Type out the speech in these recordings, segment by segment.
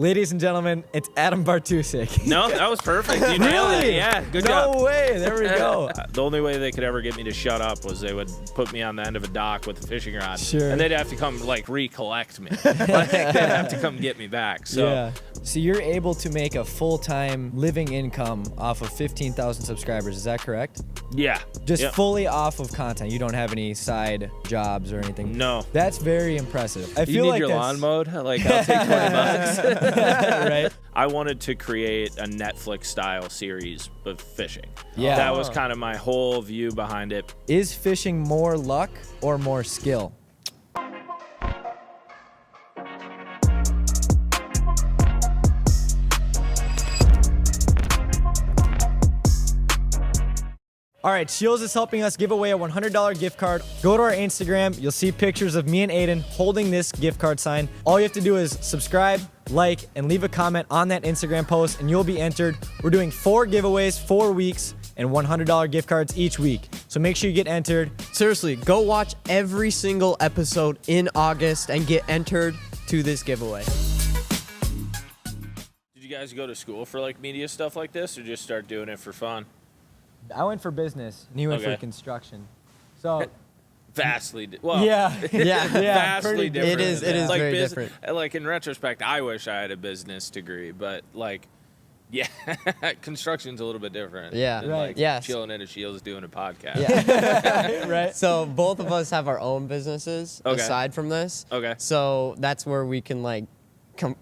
Ladies and gentlemen, it's Adam Bartusek. No, that was perfect. You nailed it. Yeah, good job. No way. There we go. The only way they could ever get me to shut up was they would put me on the end of a dock with a fishing rod. Sure. And they'd have to come, like, recollect me. Like, they'd have to come get me back. So. Yeah. So you're able to make a full-time living income off of 15,000 subscribers. Is that correct? Yeah. Just Yep. fully off of content. You don't have any side jobs or anything. No. That's very impressive. I You feel need like your that's... lawn mowed? Like, I'll take $20. Right? I wanted to create a Netflix-style series of fishing. Yeah. That was kind of my whole view behind it. Is fishing more luck or more skill? All right, Scheels is helping us give away a $100 gift card. Go to our Instagram. You'll see pictures of me and Aiden holding this gift card sign. All you have to do is subscribe, like, and leave a comment on that Instagram post, and you'll be entered. We're doing 4 giveaways, 4 weeks, and $100 gift cards each week. So make sure you get entered. Seriously, go watch every single episode in August and get entered to this giveaway. Did you guys go to school for, like, media stuff like this, or just start doing it for fun? I went for business, and you went Okay. for construction. So, Well, yeah. vastly pretty different. It is like, very different. Like, in retrospect, I wish I had a business degree, but, like, yeah, construction's a little bit different. Yeah. than, Right. like, Yes. chilling at a Scheels doing a podcast. Yeah. Right? So both of us have our own businesses Okay. aside from this. Okay. So that's where we can like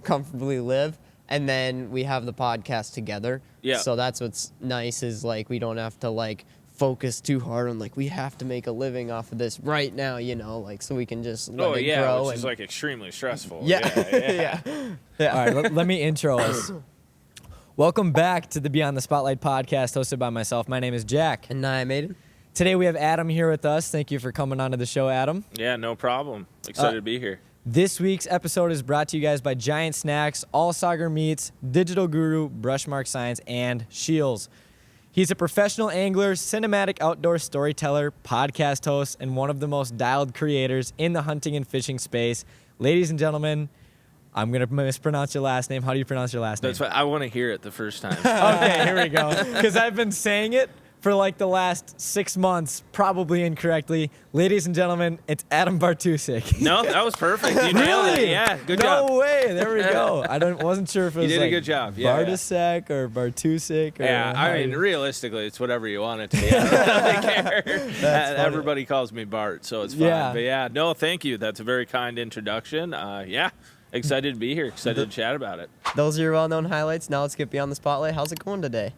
comfortably live. And then we have the podcast together. Yeah. So that's what's nice is like we don't have to like focus too hard on like we have to make a living off of this right now, you know, like so we can just let it grow. Which and is, like, extremely stressful. yeah. All right, let me intro us. Welcome back to the Beyond the Spotlight podcast hosted by myself. My name is Jack. And I made it. Today we have Adam here with us. Thank you for coming onto the show, Adam. Yeah, no problem. Excited to be here. This week's episode is brought to you guys by Giant Snacks, All Sauger Meats, Digital Guru, Brushmark Signs, and Scheels. He's a professional angler, cinematic outdoor storyteller, podcast host, and one of the most dialed creators in the hunting and fishing space. Ladies and gentlemen, I'm going to mispronounce your last name. How do you pronounce your last name? That's why I want to hear it the first time. Okay, here we go. Because I've been saying it for like the last 6 months, probably incorrectly. Ladies and gentlemen, it's Adam Bartusek. No, that was perfect. You nailed it. Yeah, good job. No way. There we go. Wasn't sure if it was You did a like good job. Yeah, Bartusek or Bartusek. Or Yeah, how I mean, you- realistically, it's whatever you want it to be. I don't really care. Everybody calls me Bart, so it's fine. Yeah. But yeah, no, thank you. That's a very kind introduction. Yeah, excited to be here. Excited to chat about it. Those are your well-known highlights. Now let's get beyond the spotlight. How's it going today?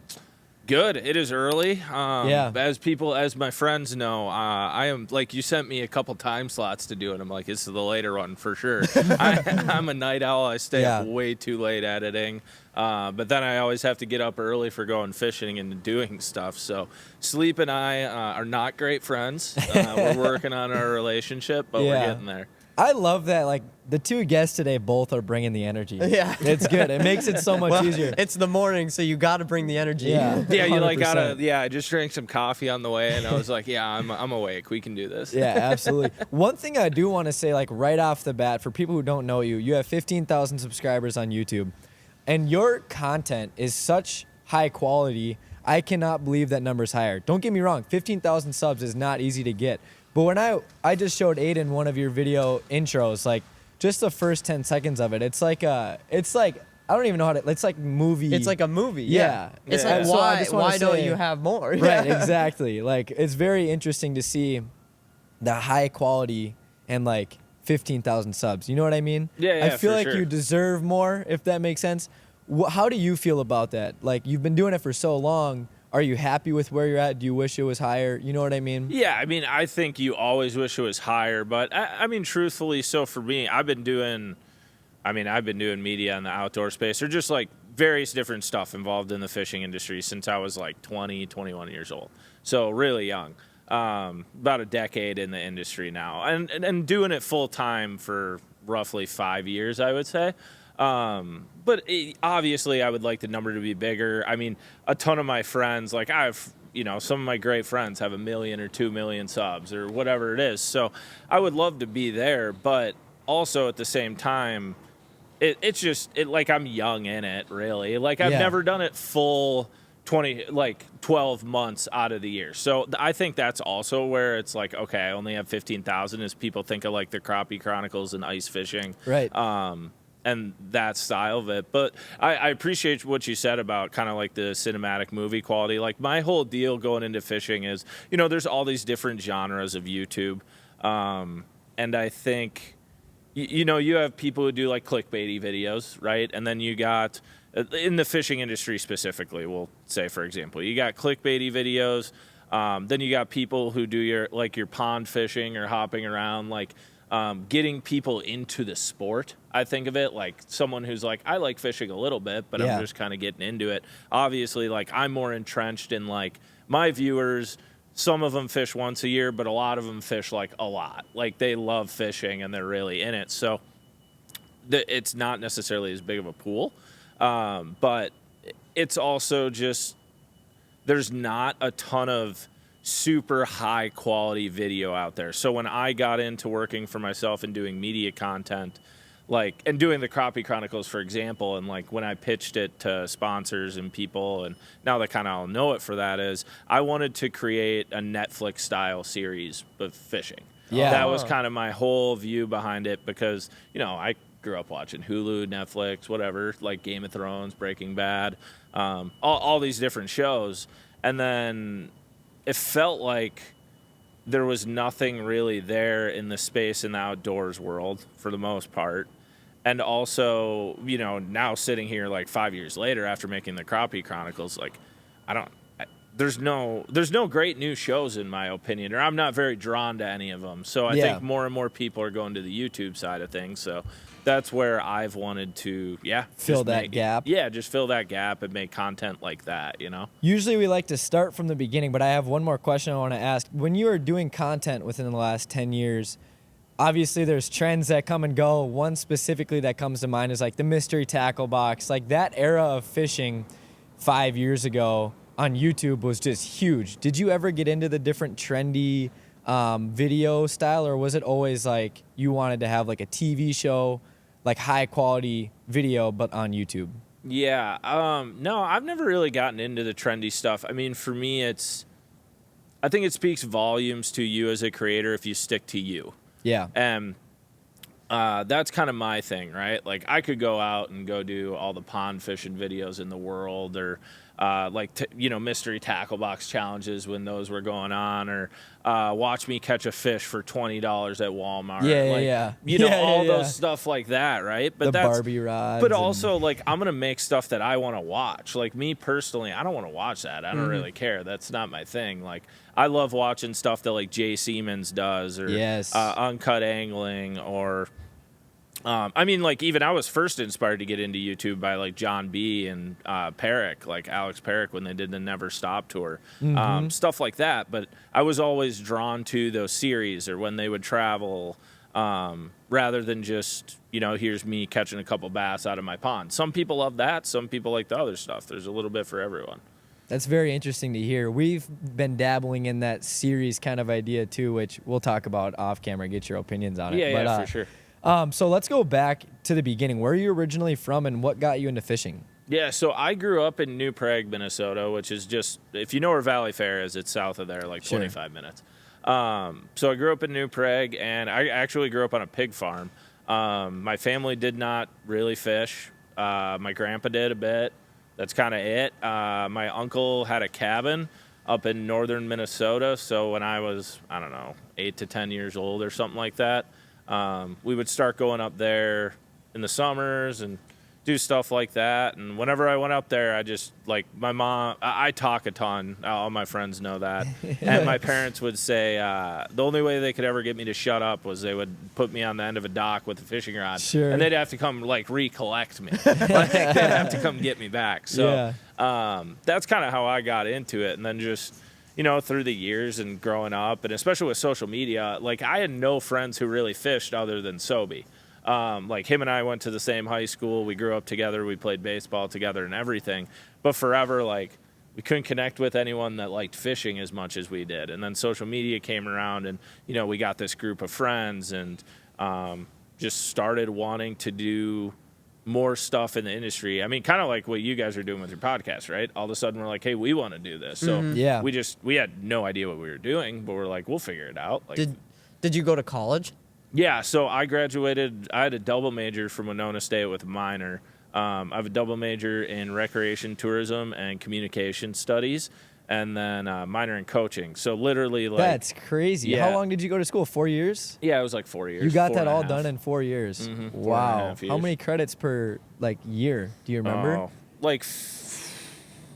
Good. It is early. Yeah. As my friends know, I am, like, you sent me a couple time slots to do it. I'm like, it's the later one for sure. I'm a night owl. I stay up way too late editing. But then I always have to get up early for going fishing and doing stuff. So sleep and I are not great friends. We're working on our relationship, but we're getting there. I love that. Like, the two guests today both are bringing the energy. Yeah. It's good. It makes it so much easier. It's the morning, so you got to bring the energy. Yeah. Yeah, you like 100%. I just drank some coffee on the way, and I was like, yeah, I'm awake. We can do this. Yeah, absolutely. One thing I do want to say, like, right off the bat, for people who don't know you, you have 15,000 subscribers on YouTube, and your content is such high quality. I cannot believe that number's higher. Don't get me wrong, 15,000 subs is not easy to get. But when I just showed Aiden one of your video intros, like, just the first 10 seconds of it, it's like I don't even know how to, it's like movie. It's like a movie. Yeah. It's Yeah. like, So I just wanna why don't say- you have more? Right, exactly. Like, it's very interesting to see the high quality and like 15,000 subs. You know what I mean? Yeah, I feel for like sure. you deserve more, if that makes sense. How do you feel about that? Like, you've been doing it for so long. Are you happy with where you're at? Do you wish it was higher? You know what I mean? Yeah, I mean, I think you always wish it was higher, but I mean, truthfully, so for me, I've been doing media in the outdoor space, or just like various different stuff involved in the fishing industry since I was like 20, 21 years old. So really young. About a decade in the industry now, and doing it full time for roughly 5 years, I would say. But obviously, I would like the number to be bigger. I mean, a ton of my friends, like some of my great friends have 1 million or 2 million subs or whatever it is. So I would love to be there, but also at the same time, it's just like I'm young in it, really. Like I've Yeah. never done it full 12 months out of the year. So I think that's also where it's like, okay, I only have 15,000 as people think of like the Crappie Chronicles and ice fishing. Right. And that style of it. But I appreciate what you said about kind of like the cinematic movie quality. Like my whole deal going into fishing is, there's all these different genres of YouTube. And I think, you have people who do like clickbaity videos, right? And then you got, in the fishing industry specifically, we'll say, for example, you got clickbaity videos. Then you got people who do your pond fishing or hopping around, like getting people into the sport. I think of it like someone who's like, I like fishing a little bit, but Yeah. I'm just kind of getting into it. Obviously, like I'm more entrenched in like my viewers. Some of them fish once a year, but a lot of them fish like a lot. Like they love fishing and they're really in it. So it's not necessarily as big of a pool, but it's also just there's not a ton of super high quality video out there. So when I got into working for myself and doing media content, like, and doing the Crappie Chronicles, for example, and like when I pitched it to sponsors and people, and now they kind of all know it for that, is I wanted to create a Netflix style series of fishing. Yeah. That was kind of my whole view behind it because, I grew up watching Hulu, Netflix, whatever, like Game of Thrones, Breaking Bad, all these different shows. And then it felt like there was nothing really there in the space in the outdoors world for the most part. And also, now sitting here like 5 years later after making the Crappie Chronicles, like there's no great new shows in my opinion, or I'm not very drawn to any of them. So I think more and more people are going to the YouTube side of things. So that's where I've wanted to, Fill that gap. Yeah, just fill that gap and make content like that, Usually we like to start from the beginning, but I have one more question I want to ask. When you are doing content within the last 10 years, obviously there's trends that come and go. One specifically that comes to mind is like the mystery tackle box. Like that era of fishing 5 years ago on YouTube was just huge. Did you ever get into the different trendy video style, or was it always like you wanted to have like a TV show, like high quality video, but on YouTube? Yeah. No, I've never really gotten into the trendy stuff. I mean, for me, I think it speaks volumes to you as a creator if you stick to you. Yeah. And that's kind of my thing, right? Like I could go out and go do all the pond fishing videos in the world, or mystery tackle box challenges when those were going on, or watch me catch a fish for $20 at Walmart. Yeah. Those stuff like that, right? But the that's Barbie rods. But also, like, I'm gonna make stuff that I want to watch. Like me personally, I don't want to watch that. I don't really care. That's not my thing. Like I love watching stuff that like Jay Siemens does, or Uncut Angling, or like even I was first inspired to get into YouTube by like John B. and Perrick, like Alex Perrick, when they did the Never Stop tour, stuff like that. But I was always drawn to those series, or when they would travel, rather than just, here's me catching a couple bass out of my pond. Some people love that. Some people like the other stuff. There's a little bit for everyone. That's very interesting to hear. We've been dabbling in that series kind of idea too, which we'll talk about off camera, get your opinions on it. Yeah, for sure. So let's go back to the beginning. Where are you originally from, and what got you into fishing? Yeah, so I grew up in New Prague, Minnesota, which is just, if you know where Valley Fair is, it's south of there, like 25 minutes. So I grew up in New Prague, and I actually grew up on a pig farm. My family did not really fish. My grandpa did a bit. That's kind of it. My uncle had a cabin up in northern Minnesota, so when I was, 8 to 10 years old or something like that, we would start going up there in the summers and do stuff like that. And whenever I went up there, I just, like, my mom, I talk a ton. All my friends know that. And my parents would say the only way they could ever get me to shut up was they would put me on the end of a dock with a fishing rod. Sure. And they'd have to come, like, recollect me. Like, they'd have to come get me back. So that's kind of how I got into it. And then just, through the years and growing up, and especially with social media, like, I had no friends who really fished other than Sobe. Like him and I went to the same high school. We grew up together. We played baseball together and everything. But forever, like, we couldn't connect with anyone that liked fishing as much as we did. And then social media came around, and, we got this group of friends, and just started wanting to do more stuff in the industry. I mean, kind of like what you guys are doing with your podcast, right? All of a sudden we're like, hey, we want to do this. So Yeah. we had no idea what we were doing, but we're like, we'll figure it out. Like, Did you go to college? yeah, so I graduated. I had a double major from Winona State with a minor. I have a double major in recreation, tourism, and communication studies, and then minor in coaching. So literally, like, That's crazy. Yeah. How long did you go to school? 4 years? yeah, it was like 4 years. You got that all 4.5. done in 4 years. Mhm, 4.5 Wow. How years. many credits per like year? Do you remember? Oh, like,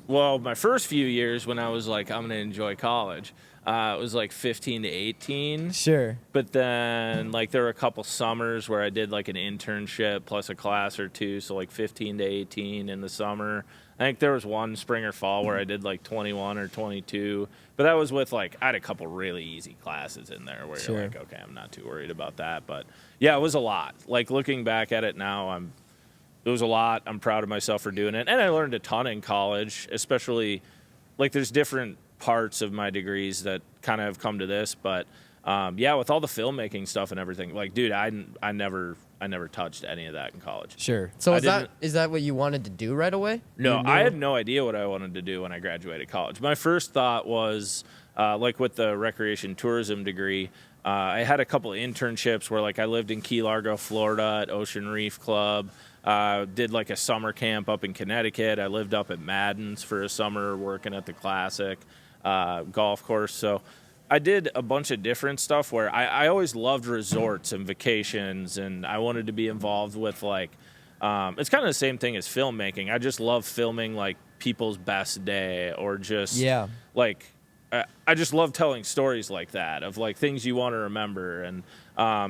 well, my first few years when I was like, I'm gonna enjoy college, it was like 15 to 18. Sure. But then, like, there were a couple summers where I did like an internship plus a class or two, so like 15 to 18 in the summer. I think there was one spring or fall where I did like 21 or 22, but that was with like, I had a couple really easy classes in there where Sure. you're like, okay, I'm not too worried about that. But yeah, it was a lot. Like, looking back at it now, it was a lot. I'm proud of myself for doing it. And I learned a ton in college, especially like there's different parts of my degrees that kind of have come to this, but yeah, with all the filmmaking stuff and everything, like, dude, I never touched any of that in college. Sure. So I is that what you wanted to do right away? No, You I knew- had no idea what I wanted to do when I graduated college. My first thought was, like with the recreation tourism degree, I had a couple of internships where, like, I lived in Key Largo, Florida at Ocean Reef Club, did like a summer camp up in Connecticut. I lived up at Madden's for a summer working at the Classic golf course. So I did a bunch of different stuff where I always loved resorts and vacations, and I wanted to be involved with, like, it's kind of the same thing as filmmaking. I just love filming like people's best day, or just like I just love telling stories like that of like things you want to remember. And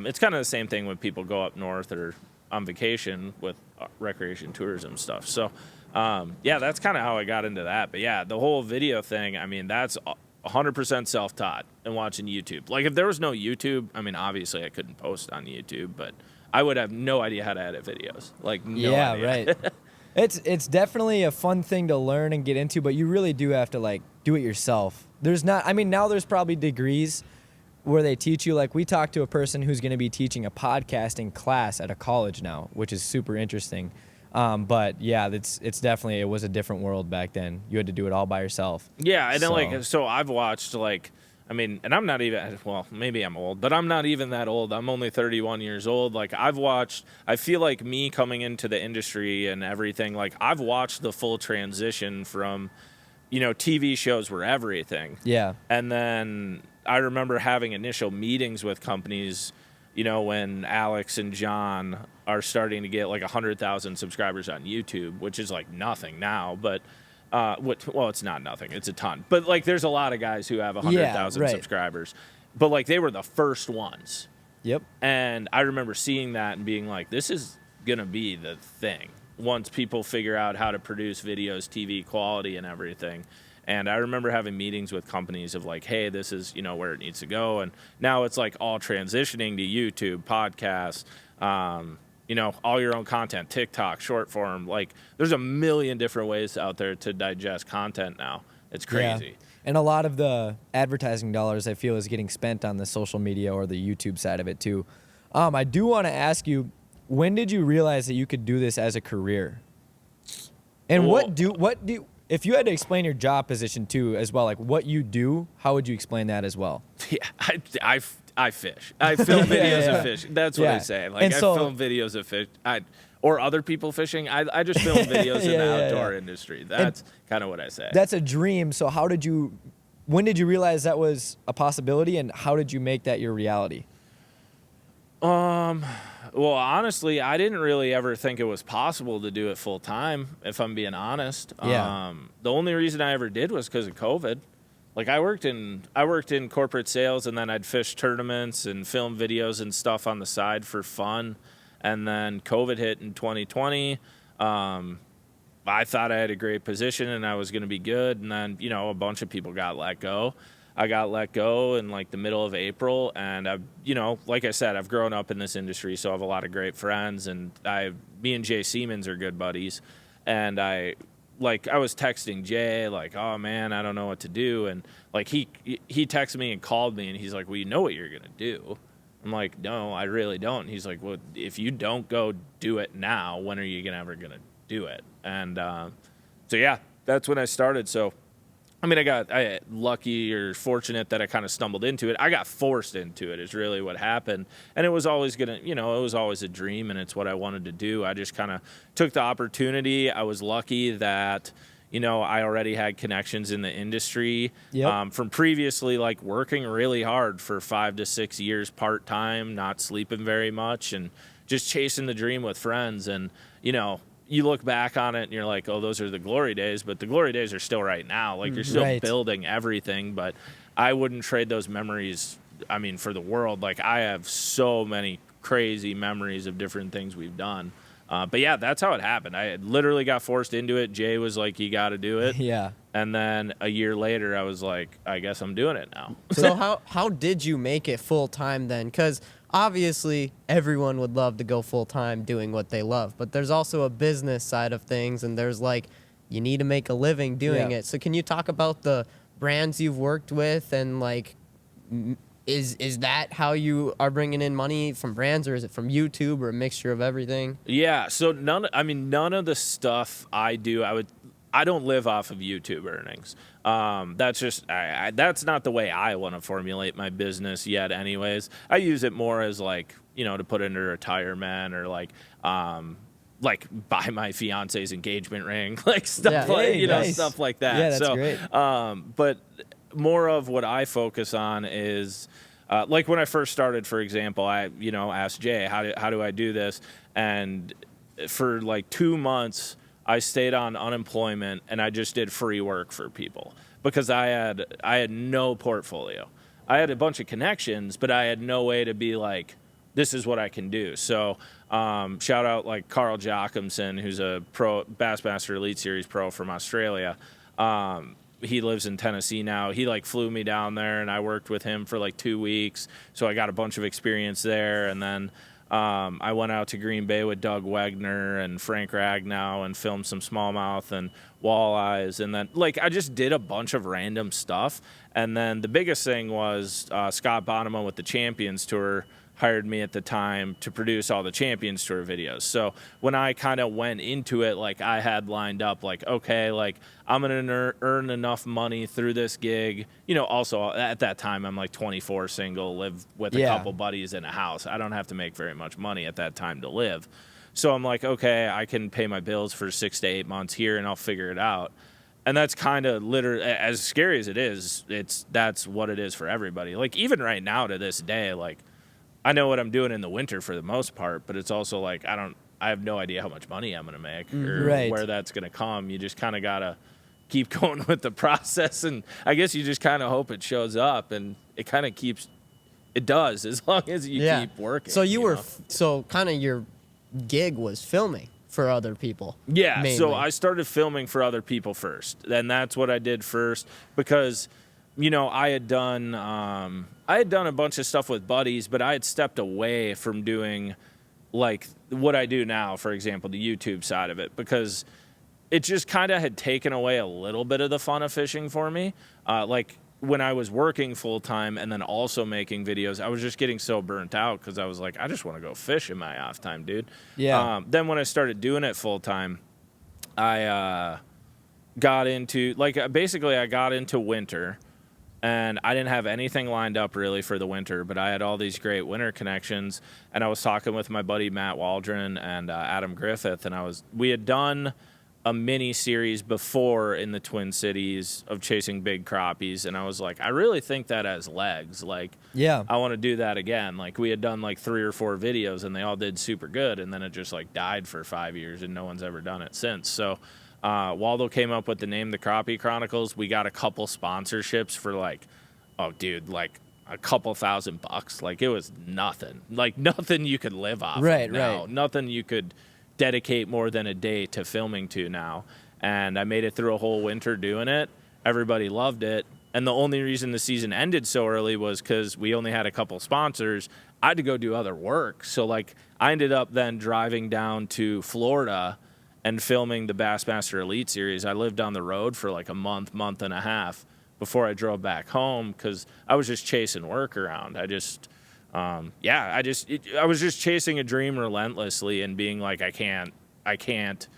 it's kind of the same thing when people go up north or on vacation with recreation tourism stuff. So yeah, that's kind of how I got into that. But yeah, the whole video thing, I mean, that's 100% self-taught and watching YouTube. Like, if there was no YouTube, I mean, obviously I couldn't post on YouTube, but I would have no idea how to edit videos. Like, no idea. Right. It's definitely a fun thing to learn and get into, but you really do have to like do it yourself. Now there's probably degrees where they teach you, like, we talked to a person who's going to be teaching a podcasting class at a college now, which is super interesting. But yeah, it's definitely, it was a different world back then. You had to do it all by yourself. Yeah, and then so I've watched, like, I mean, and I'm not even, well, maybe I'm old, but I'm not even that old. I'm only 31 years old. Like, I feel like me coming into the industry and everything, like, I've watched the full transition from, TV shows were everything. Yeah. And then I remember having initial meetings with companies, when Alex and John are starting to get like 100,000 subscribers on YouTube, which is like nothing now, but well, it's not nothing, it's a ton. But like, there's a lot of guys who have 100,000 subscribers, but like, they were the first ones. Yep. And I remember seeing that and being like, this is gonna be the thing once people figure out how to produce videos, TV quality and everything. And I remember having meetings with companies of like, hey, this is, where it needs to go. And now it's like all transitioning to YouTube, podcasts, all your own content, TikTok, short form. Like, there's a million different ways out there to digest content now. It's crazy. Yeah. And a lot of the advertising dollars, I feel, is getting spent on the social media or the YouTube side of it too. I do want to ask you, when did you realize that you could do this as a career? And what do if you had to explain your job position too as well, like what you do, how would you explain that as well? Yeah, I fish. I film videos of fishing. That's what I say. Like, I film videos of fish. Or other people fishing. I just film videos in the outdoor industry. That's kind of what I say. That's a dream. So when did you realize that was a possibility, and how did you make that your reality? Well, honestly, I didn't really ever think it was possible to do it full time, if I'm being honest. Yeah. The only reason I ever did was because of COVID. Like, I worked in corporate sales, and then I'd fish tournaments and film videos and stuff on the side for fun. And then COVID hit in 2020. I thought I had a great position and I was going to be good. And then, a bunch of people got let go. I got let go in like the middle of April, and like I said, I've grown up in this industry, so I have a lot of great friends, and me and Jay Siemens are good buddies, and I was texting Jay like, oh man, I don't know what to do, and like he texted me and called me, and he's like, well, you know what you're gonna do, I'm like, no, I really don't. And he's like, well, if you don't go do it now, when are you ever going to do it? And so, yeah, that's when I started. So, I mean, I lucky or fortunate that I kind of stumbled into it. I got forced into it is really what happened. And it was always it was always a dream, and it's what I wanted to do. I just kind of took the opportunity. I was lucky that, I already had connections in the industry from previously, like working really hard for 5 to 6 years part-time, not sleeping very much, and just chasing the dream with friends. And, you look back on it and you're like, oh, those are the glory days, but the glory days are still right now. Like, you're still building everything, but I wouldn't trade those memories, for the world. Like, I have so many crazy memories of different things we've done. But yeah, that's how it happened. I literally got forced into it. Jay was like, you got to do it. Yeah. And then a year later, I was like, I guess I'm doing it now. So how did you make it full time then? Because obviously everyone would love to go full time doing what they love, but there's also a business side of things, and there's like, you need to make a living doing it. So can you talk about the brands you've worked with, and like, is that how you are bringing in money from brands, or is it from YouTube, or a mixture of everything? Yeah. So none of the stuff I do, I don't live off of YouTube earnings. That's just, that's not the way I want to formulate my business yet anyways. I use it more as like, to put into retirement, or like buy my fiance's engagement ring, like stuff stuff like that. Yeah, that's great. But more of what I focus on is, like when I first started, for example, I, asked Jay, how do I do this? And for like 2 months, I stayed on unemployment, and I just did free work for people because I had no portfolio. I had a bunch of connections, but I had no way to be like, this is what I can do. So shout out like Carl Joachimson, who's a pro Bassmaster Elite Series pro from Australia. He lives in Tennessee now. He like flew me down there, and I worked with him for like 2 weeks. So I got a bunch of experience there. And then I went out to Green Bay with Doug Wegner and Frank Ragnow and filmed some smallmouth and walleyes. And then like I just did a bunch of random stuff. And then the biggest thing was Scott Bonema with the Champions Tour hired me at the time to produce all the Champions Tour videos. So when I kind of went into it, like I had lined up like, okay, like I'm going to earn enough money through this gig. Also at that time, I'm like 24, single, live with a couple buddies in a house. I don't have to make very much money at that time to live. So I'm like, okay, I can pay my bills for 6 to 8 months here, and I'll figure it out. And that's kind of literally, as scary as it is, that's what it is for everybody. Like even right now to this day, like I know what I'm doing in the winter for the most part, but it's also like I have no idea how much money I'm going to make or where that's going to come. You just kind of got to keep going with the process, and I guess you just kind of hope it shows up, and it kind of it does as long as you keep working. So so kind of your gig was filming for other people. Yeah, mainly. So I started filming for other people first, and that's what I did first because I had done a bunch of stuff with buddies, but I had stepped away from doing like what I do now, for example, the YouTube side of it, because it just kind of had taken away a little bit of the fun of fishing for me. Like when I was working full time and then also making videos, I was just getting so burnt out because I was like, I just want to go fish in my off time, dude. Yeah. Then when I started doing it full time, I got into I got into winter. And I didn't have anything lined up really for the winter, but I had all these great winter connections. And I was talking with my buddy Matt Waldron and Adam Griffith, and we had done a mini series before in the Twin Cities of chasing big crappies, and I was like, I really think that has legs. Like, I want to do that again. Like we had done like 3 or 4 videos, and they all did super good, and then it just like died for 5 years, and no one's ever done it since. So. Waldo came up with the name The Crappie Chronicles. We got a couple sponsorships for like a couple $1,000. Like it was nothing. Like nothing you could live off of now. Right. Nothing you could dedicate more than a day to filming to now. And I made it through a whole winter doing it. Everybody loved it. And the only reason the season ended so early was because we only had a couple sponsors. I had to go do other work. So like I ended up then driving down to Florida and filming the Bassmaster Elite Series. I lived on the road for like a month and a half before I drove back home because I was just chasing work around. I just, I was just chasing a dream relentlessly and being like, I can't.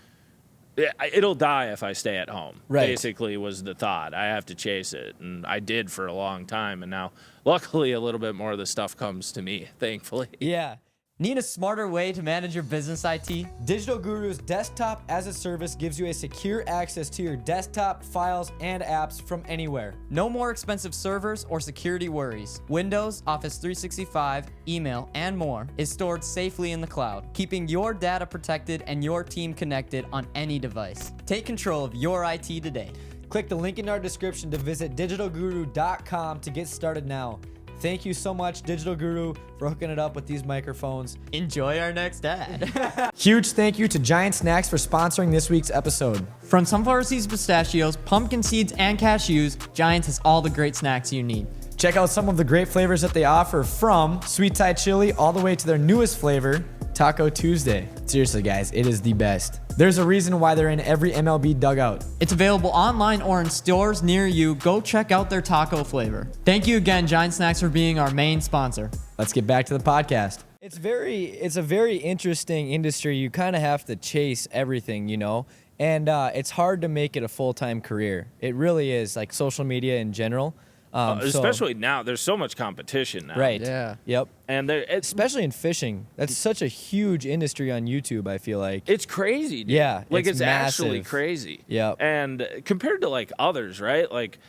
It'll die if I stay at home. Right. Basically was the thought. I have to chase it, and I did for a long time, and now luckily a little bit more of the stuff comes to me, thankfully. Yeah. Need a smarter way to manage your business IT? Digital Guru's Desktop as a Service gives you a secure access to your desktop, files, and apps from anywhere. No more expensive servers or security worries. Windows, Office 365, email, and more is stored safely in the cloud, keeping your data protected and your team connected on any device. Take control of your IT today. Click the link in our description to visit digitalguru.com to get started now. Thank you so much, Digital Guru, for hooking it up with these microphones. Enjoy our next ad. Huge thank you to Giant Snacks for sponsoring this week's episode. From sunflower seeds, pistachios, pumpkin seeds, and cashews, Giants has all the great snacks you need. Check out some of the great flavors that they offer, from sweet Thai chili all the way to their newest flavor, Taco Tuesday. Seriously, guys, it is the best. There's a reason why they're in every MLB dugout. It's available online or in stores near you. Go check out their taco flavor. Thank you again, Giant Snacks, for being our main sponsor. Let's get back to the podcast. It's a very interesting industry. You kind of have to chase everything, you know, and it's hard to make it a full-time career. It really is, like social media in general. Especially now, there's so much competition now. Right. Yeah. Yep. And Especially in fishing. That's such a huge industry on YouTube, I feel like. it's crazy, dude. Yeah, Like, it's it's actually massive. crazy. Yep. And compared to, like, others, right? Like,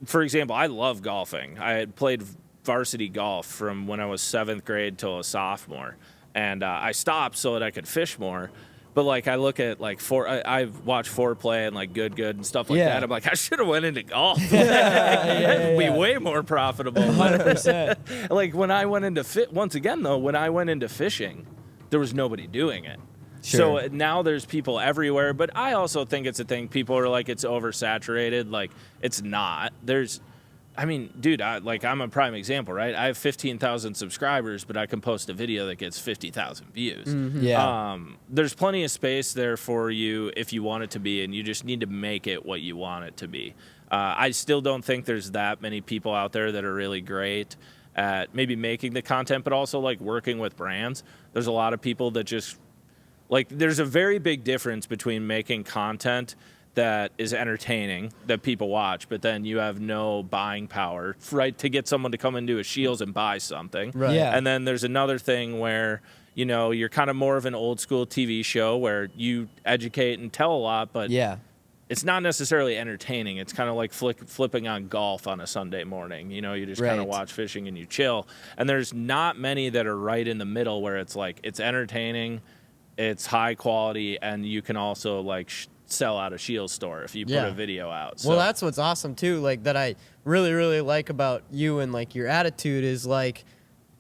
for example, I love golfing. I had played varsity golf from when I was 7th grade till a sophomore. And I stopped so that I could fish more. But, like, I look at, like, I watch Foreplay and, like, Good and stuff like Yeah. that. I'm like, I should have went into golf. It'd be way more profitable. 100%. Like, when I went into once again, though, when I went into fishing, there was nobody doing it. Sure. So now there's people everywhere. But I also think it's a thing. People are like, it's oversaturated. Like, it's not. I mean, dude, I'm a prime example, right? I have 15,000 subscribers, but I can post a video that gets 50,000 views. Mm-hmm. Yeah. There's plenty of space there for you if you want it to be, and you just need to make it what you want it to be. I still don't think there's that many people out there that are really great at maybe making the content, but also, like, working with brands. There's a lot of people that just, like, there's a very big difference between making content that is entertaining that people watch, but then you have no buying power, right, to get someone to come into a Scheels and buy something. Right. Yeah. And then there's another thing where, you know, you're kind of more of an old school TV show where you educate and tell a lot, but Yeah. it's not necessarily entertaining. It's kind of like flipping on golf on a Sunday morning. You know, you just kind of Right. watch fishing and you chill. And there's not many that are right in the middle where it's like, it's entertaining, it's high quality, and you can also, like, sell out a Scheels store if you put Yeah. a video out. So, Well, that's what's awesome too. Like that, I really, really like about you and like your attitude is like,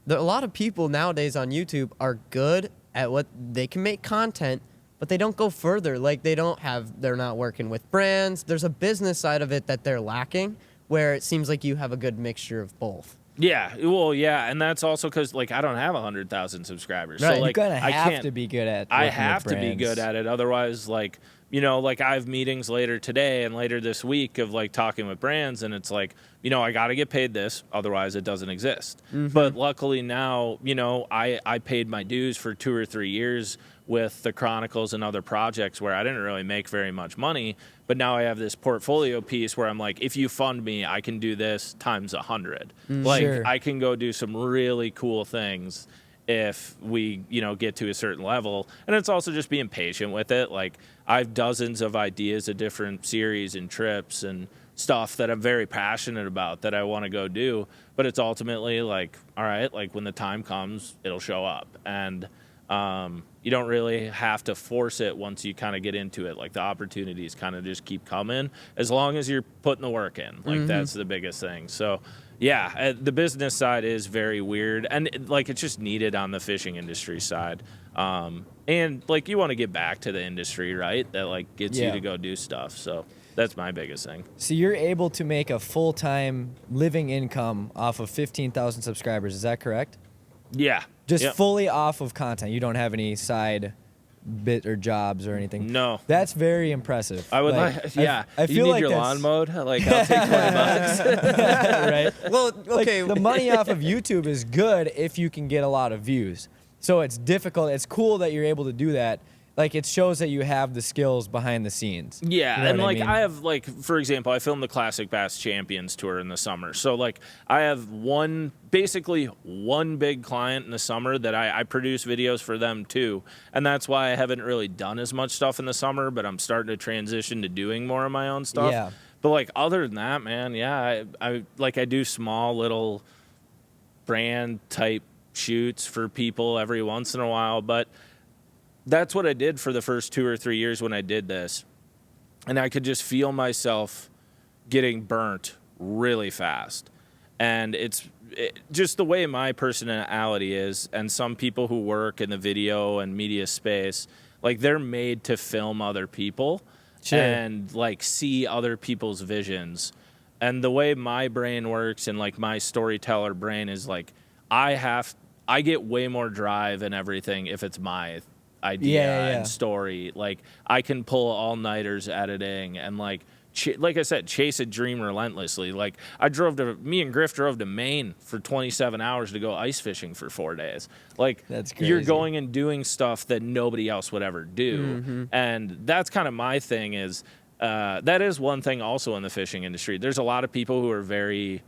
a lot of people nowadays on YouTube are good at what they can make content, but they don't go further. Like they're not working with brands. There's a business side of it that they're lacking, where it seems like you have a good mixture of both. yeah, well, yeah, and that's also because, like, I don't have 100,000 subscribers. Right. So, like, you kind of I have can't, to be good at I working with have to be brands. good at it. Otherwise, like, you know, like, I have meetings later today and later this week of, like, talking with brands, and it's like, you know, I got to get paid this, otherwise it doesn't exist. But luckily now, you know, I paid my dues for 2 or 3 years with the Chronicles and other projects where I didn't really make very much money, but now I have this portfolio piece where I'm like, if you fund me, I can do this times 100. Like, Sure. I can go do some really cool things if we, you know, get to a certain level. And it's also just being patient with it. Like, I have dozens of ideas of different series and trips and stuff that I'm very passionate about that I want to go do, but it's ultimately like, all right, like, when the time comes, it'll show up. And you don't really have to force it once you kind of get into it. Like, the opportunities kind of just keep coming as long as you're putting the work in. Like, that's the biggest thing. So, yeah, the business side is very weird, and like, it's just needed on the fishing industry side. And, like, you want to get back to the industry, right? That, like, gets you Yeah. to go do stuff. So that's my biggest thing. So you're able to make a full-time living income off of 15,000 subscribers. Is that correct? Yeah. Just Yep. fully off of content. You don't have any side bit or jobs or anything. No. That's very impressive. I would I you feel need like your that's- lawn mowed? Like, I'll take 20 bucks. right? Well, okay. Like, the money off of YouTube is good if you can get a lot of views. So it's difficult. It's cool that you're able to do that. Like, it shows that you have the skills behind the scenes. Yeah, You know and what I like mean? I have like, for example, I filmed the Classic Bass Champions tour in the summer. So like I have basically one big client in the summer that I produce videos for them too. And that's why I haven't really done as much stuff in the summer, but I'm starting to transition to doing more of my own stuff. Yeah. But like other than that, man, yeah, I do small little brand type shoots for people every once in a while, but that's what I did for the first 2 or 3 years when I did this. And I could just feel myself getting burnt really fast. And it's just the way my personality is. And some people who work in the video and media space, like, they're made to film other people and like see other people's visions. And the way my brain works and like my storyteller brain is like, I get way more drive and everything if it's my idea and story. Like, I can pull all-nighters editing and like I said, chase a dream relentlessly. Like, me and Griff drove to Maine for 27 hours to go ice fishing for 4 days. Like, That's crazy. You're going and doing stuff that nobody else would ever do. And that's kind of my thing is, that is one thing also in the fishing industry. There's a lot of people who are very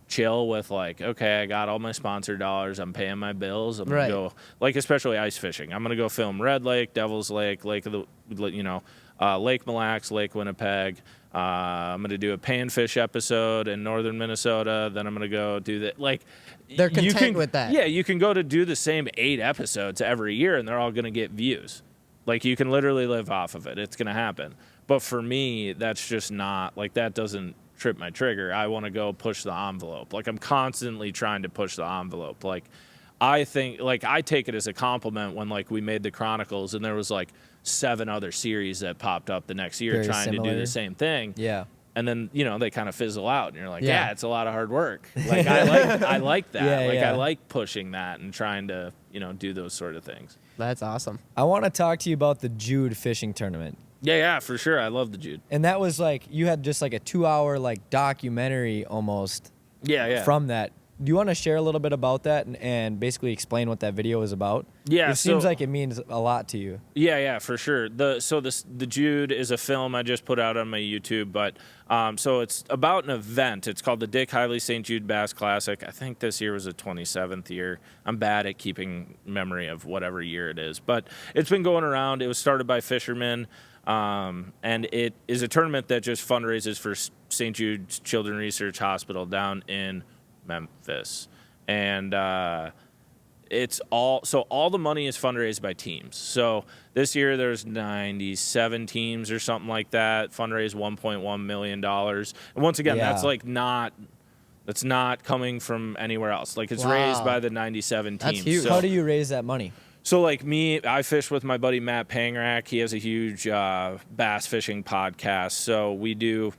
chill with like, okay, I got all my sponsor dollars, I'm paying my bills, I'm gonna go, like, especially ice fishing, I'm gonna go film Red Lake, Devil's Lake, Lake of the, Lake Mille Lacs, Lake Winnipeg. I'm gonna do a panfish episode in northern Minnesota, then I'm gonna go do that. Like, They're content with that. Yeah, you can go to do the same 8 episodes every year and they're all gonna get views. Like, you can literally live off of it. It's gonna happen. But for me, that's just not, like, that doesn't trip my trigger. I want to go push the envelope. Like, I'm constantly trying to push the envelope. Like, I think, like, I take it as a compliment when, like, we made the Chronicles and there was like 7 other series that popped up the next year trying to do the same thing. Yeah. And then, they kind of fizzle out and you're like, yeah, it's a lot of hard work. Like, I like that. I like pushing that and trying to, do those sort of things. That's awesome. I want to talk to you about the Jude fishing tournament. Yeah, for sure. I love the Jude. And that was like, you had just like a 2-hour like documentary almost from that. Do you want to share a little bit about that and basically explain what that video is about? Yeah, it seems like it means a lot to you. Yeah, for sure. The Jude is a film I just put out on my YouTube, but so it's about an event. It's called the Dick Hively St. Jude Bass Classic. I think this year was the 27th year. I'm bad at keeping memory of whatever year it is, but it's been going around. It was started by fishermen. And it is a tournament that just fundraises for St. Jude's Children's Research Hospital down in Memphis. And it's all the money is fundraised by teams. So this year there's 97 teams or something like that, fundraised $1.1 million. And once again, that's not coming from anywhere else. Like, it's raised by the 97 teams. That's huge. How do you raise that money? So, like me, I fish with my buddy Matt Pangrack. He has a huge bass fishing podcast. So we'll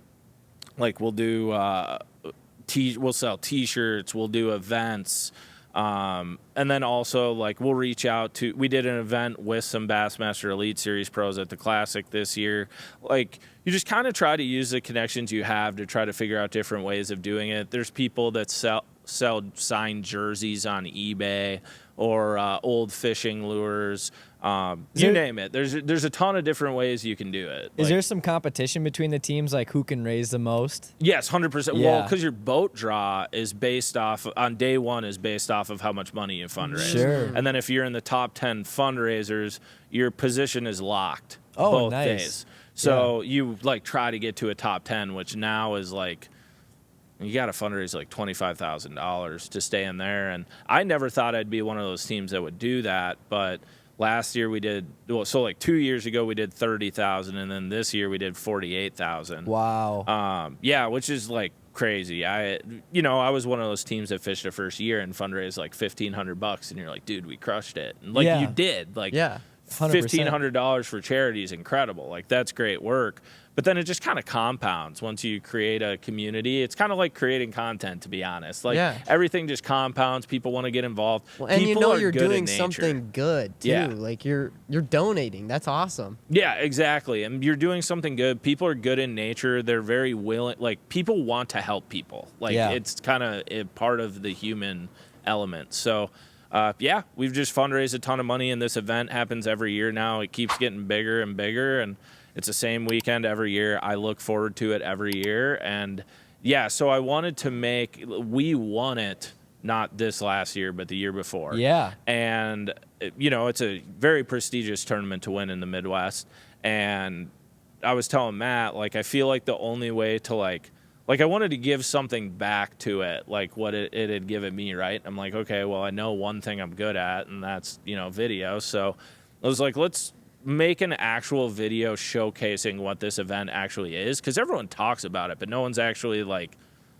sell T-shirts, we'll do events, and then also like we'll reach out to. We did an event with some Bassmaster Elite Series pros at the Classic this year. Like, you just kind of try to use the connections you have to try to figure out different ways of doing it. There's people that sell signed jerseys on eBay. Or old fishing lures, name it. There's a ton of different ways you can do it. Is there some competition between the teams, like who can raise the most? Yes, 100%. Yeah. Well, because your boat draw is based off on day one is based off of how much money you fundraise. Sure. And then if you're in the top 10 fundraisers, your position is locked both days. So you like try to get to a top 10, which now is like. You got to fundraise like $25,000 to stay in there. And I never thought I'd be one of those teams that would do that. But last year we did, like 2 years ago we did 30,000, and then this year we did 48,000. Wow. Which is like crazy. I was one of those teams that fished the first year and fundraised like $1,500, and you're like, dude, we crushed it. And like you did, like 100%. $1,500 for charity is incredible. Like, that's great work. But then it just kind of compounds once you create a community. It's kind of like creating content, to be honest. Like, everything just compounds. People want to get involved. Well, and People you're are good in doing nature. something good too. Yeah. Like you're donating. That's awesome. Yeah, exactly. And you're doing something good. People are good in nature. They're very willing. Like, people want to help people. Like, it's kind of a part of the human element. So, we've just fundraised a ton of money, and this event happens every year now. It keeps getting bigger and bigger, and it's the same weekend every year. I look forward to it every year. And, so I wanted to we won it, not this last year, but the year before. Yeah. And, it's a very prestigious tournament to win in the Midwest. And I was telling Matt, like, I feel like the only way to, like I wanted to give something back to it, like what it had given me, right? I'm like, okay, well, I know one thing I'm good at, and that's, video. So I was like, let's make an actual video showcasing what this event actually is, because everyone talks about it, but no one's actually, like,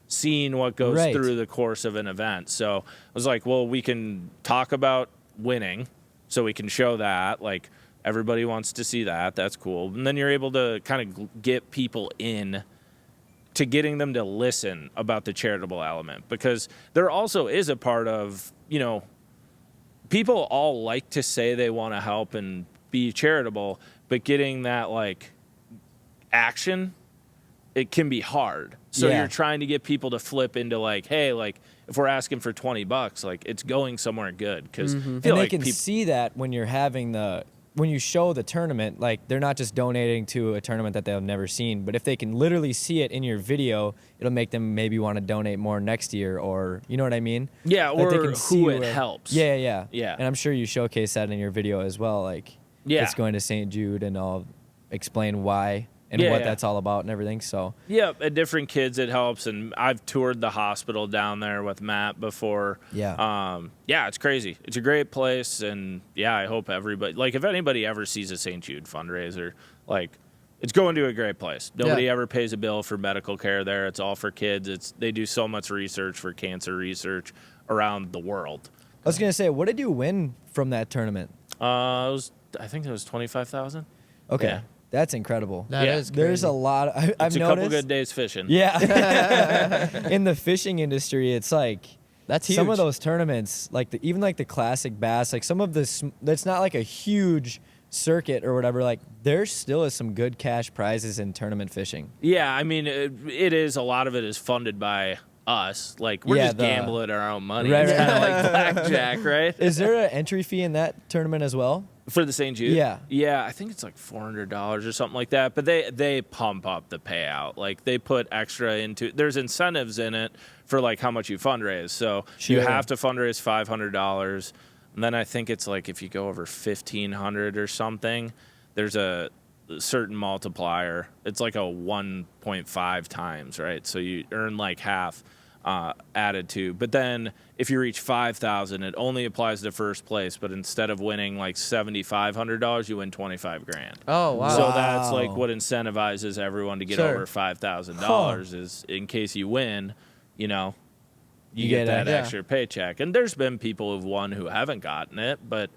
seen what goes through the course of an event. So I was like, well, we can talk about winning, so we can show that. Like, everybody wants to see that. That's cool. And then you're able to kind of get people in to getting them to listen about the charitable element, because there also is a part of, people all like to say they want to help and be charitable, but getting that, like, action, it can be hard. So you're trying to get people to flip into, like, hey, like, if we're asking for $20, like, it's going somewhere good, because And they can see that when you're when you show the tournament, like, they're not just donating to a tournament that they've never seen, but if they can literally see it in your video, it'll make them maybe want to donate more next year, or, you know what I mean? Yeah, like, or they can see who it helps. Yeah. Yeah. And I'm sure you showcase that in your video as well. Like, it's going to St. Jude, and I'll explain why and what that's all about and everything. So at different kids it helps, and I've toured the hospital down there with Matt before. It's crazy. It's a great place, and I hope everybody, like, if anybody ever sees a St. Jude fundraiser, like, it's going to a great place. Nobody ever pays a bill for medical care there. It's all for kids. They do so much research for cancer research around the world. I was gonna say, what did you win from that tournament? I think it was $25,000. Okay. Yeah. That's incredible. That is crazy. There's a lot. I've It's a noticed, couple good days fishing. Yeah. In the fishing industry, it's like That's huge. some of those tournaments, like even like the classic bass, like some of this, that's not like a huge circuit or whatever. Like, there still is some good cash prizes in tournament fishing. Yeah, I mean, it is. A lot of it is funded by us. Like, we're just gambling our own money. Right, it's right. kind of like blackjack, right? Is there an entry fee in that tournament as well? For the St. Jude? Yeah. Yeah, I think it's like $400 or something like that. But they pump up the payout. Like, they put extra into, there's incentives in it for, like, how much you fundraise. So you have to fundraise $500. And then I think it's like if you go over $1,500 or something, there's a certain multiplier. It's like a 1.5 times, right? So you earn like half added to. But then if you reach 5,000, it only applies to first place. But instead of winning like $7,500, you win 25 grand. Oh, wow. So that's like what incentivizes everyone to get over $5,000 is in case you win, you know, you get that extra paycheck. And there's been people who've won who haven't gotten it, but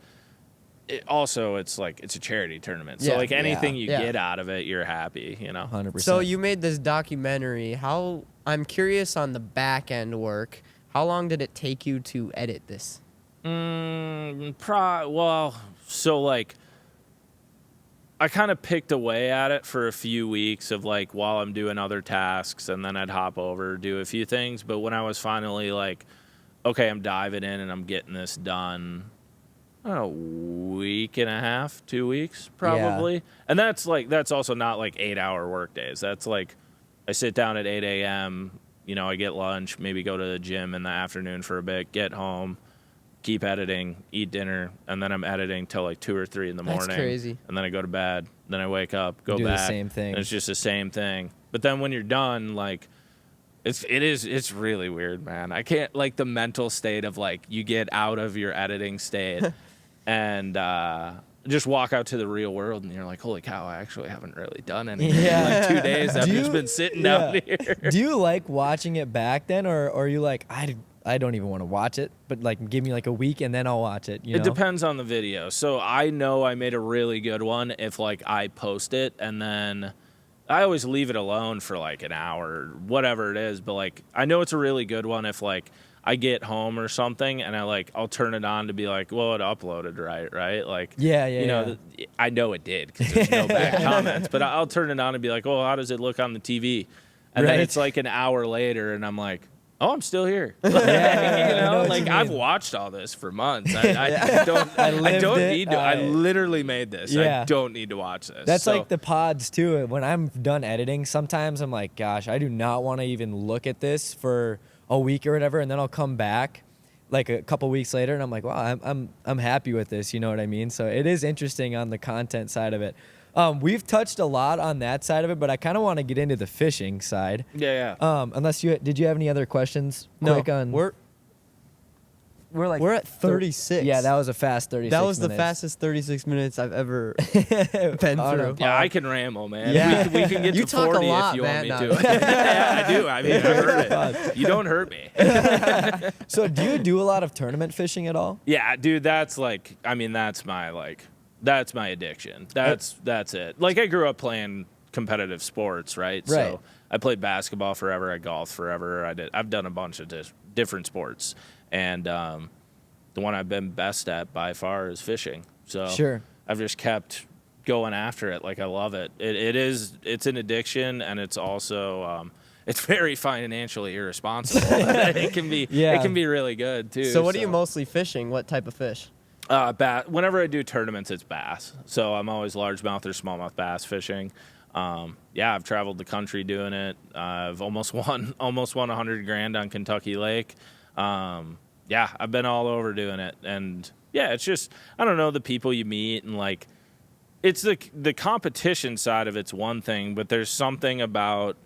it's like it's a charity tournament. So like anything you get out of it, you're happy, you know. 100%. So you made this documentary. I'm curious on the back end work. How long did it take you to edit this? So like I kind of picked away at it for a few weeks of like while I'm doing other tasks, and then I'd hop over, do a few things. But when I was finally like, okay, I'm diving in and I'm getting this done, I don't know, week and a half, 2 weeks probably. And that's also not like 8-hour work days. That's like I sit down at 8 a.m., you know, I get lunch, maybe go to the gym in the afternoon for a bit, get home, keep editing, eat dinner, and then I'm editing till like 2 or 3 in the morning. That's crazy. And then I go to bed, then I wake up, go do back. the same thing. And it's just the same thing. But then when you're done, like it's really weird, man. I can't, like, the mental state of like you get out of your editing state and just walk out to the real world, and you're like, holy cow, I actually haven't really done anything in like 2 days. I've just been sitting down here. Do you like watching it back then, or are you like, I don't even want to watch it, but like give me like a week and then I'll watch it. You know? It depends on the video. So I know I made a really good one if like I post it, and then I always leave it alone for like an hour, whatever it is. But like I know it's a really good one if like I get home or something and I'll turn it on to be like, well, it uploaded right? Like, Yeah, you know, I know it did because there's no bad comments, but I'll turn it on and be like, well, how does it look on the TV? And then it's like an hour later and I'm like, oh, I'm still here. You know, like I've watched all this for months. I don't need to. I literally made this. Yeah. I don't need to watch this. That's like the pods too. When I'm done editing, sometimes I'm like, gosh, I do not want to even look at this for a week or whatever, and then I'll come back like a couple weeks later and I'm like, wow, I'm happy with this. You know what I mean? So it is interesting on the content side of it. We've touched a lot on that side of it, but I kind of want to get into the fishing side. Yeah. Unless did you have any other questions? No, Quick on we're at 36. Yeah, that was a fast 36 That was minutes. the fastest 36 minutes I've ever been through. Yeah, I can ramble, man. Yeah. We can get You to talk a 40 lot, if you man. want me to. Yeah, I do. I mean, I heard it. You don't hurt me. So do you do a lot of tournament fishing at all? Yeah, dude, that's like, I mean, that's my addiction. That's it. Like I grew up playing competitive sports, right? So I played basketball forever. I golfed forever. I've done a bunch of different sports, and the one I've been best at by far is fishing. So Sure. I've just kept going after it. Like I love it. It's an addiction, and it's also it's very financially irresponsible. It can be really good too. So what are you mostly fishing? What type of fish? Whenever I do tournaments, it's bass. So I'm always largemouth or smallmouth bass fishing. I've traveled the country doing it. I've almost won $100,000 on Kentucky Lake. I've been all over doing it. And yeah, it's just, I don't know, the people you meet and like, it's the competition side of it's one thing, but there's something about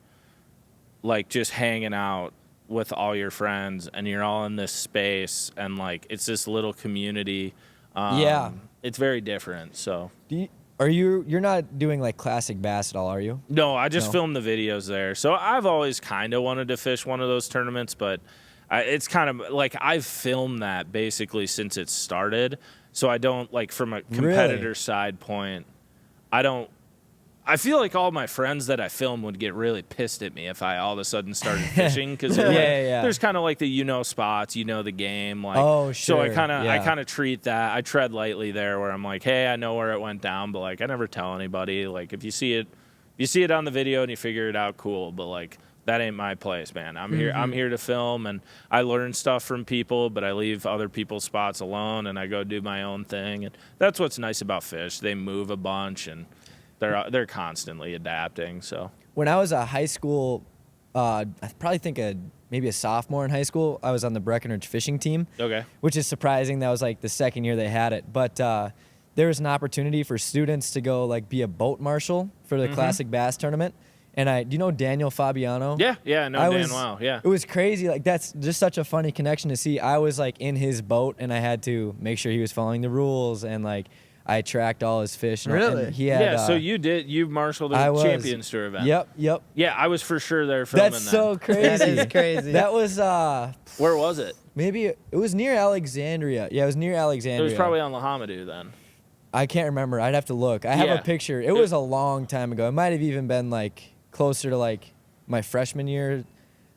like just hanging out with all your friends and you're all in this space and like, it's this little community. It's very different. So You're not doing like classic bass at all, are you? no, I just No. filmed the videos there. So I've always kind of wanted to fish one of those tournaments, but it's kind of like I've filmed that basically since it started. So I don't like from a competitor side point, I feel like all my friends that I film would get really pissed at me if I all of a sudden started fishing because there's kind of like the spots, the game. Like, Oh, sure. So I kind Yeah. of treat that. I tread lightly there, where I'm like, hey, I know where it went down, but like I never tell anybody. Like if you see it on the video and you figure it out, cool. But like that ain't my place, man. I'm here. I'm here to film, and I learn stuff from people, but I leave other people's spots alone, and I go do my own thing. And that's what's nice about fish. They move a bunch, and they're constantly adapting. So When I was a high school, I probably think maybe a sophomore in high school, I was on the Breckenridge fishing team. okay. Which is surprising. That was like the second year they had it. But there was an opportunity for students to go like be a boat marshal for the classic bass tournament. And do you know Daniel Fabiano? Yeah, I know Dan well. Yeah. It was crazy. Like that's just such a funny connection to see. I was like in his boat and I had to make sure he was following the rules, and like I tracked all his fish. And Really? And he had, So you marshaled I a was. Champions Tour event. Yep. Yeah, I was for sure there filming That's that. so crazy. That is crazy. That was Where was it? maybe it was near Alexandria. Yeah, it was near It Alexandria. was probably on Lahamadou then. I can't remember. I'd have to look. I have Yeah. a picture. It was a long time ago. It might have even been like closer to like my freshman year.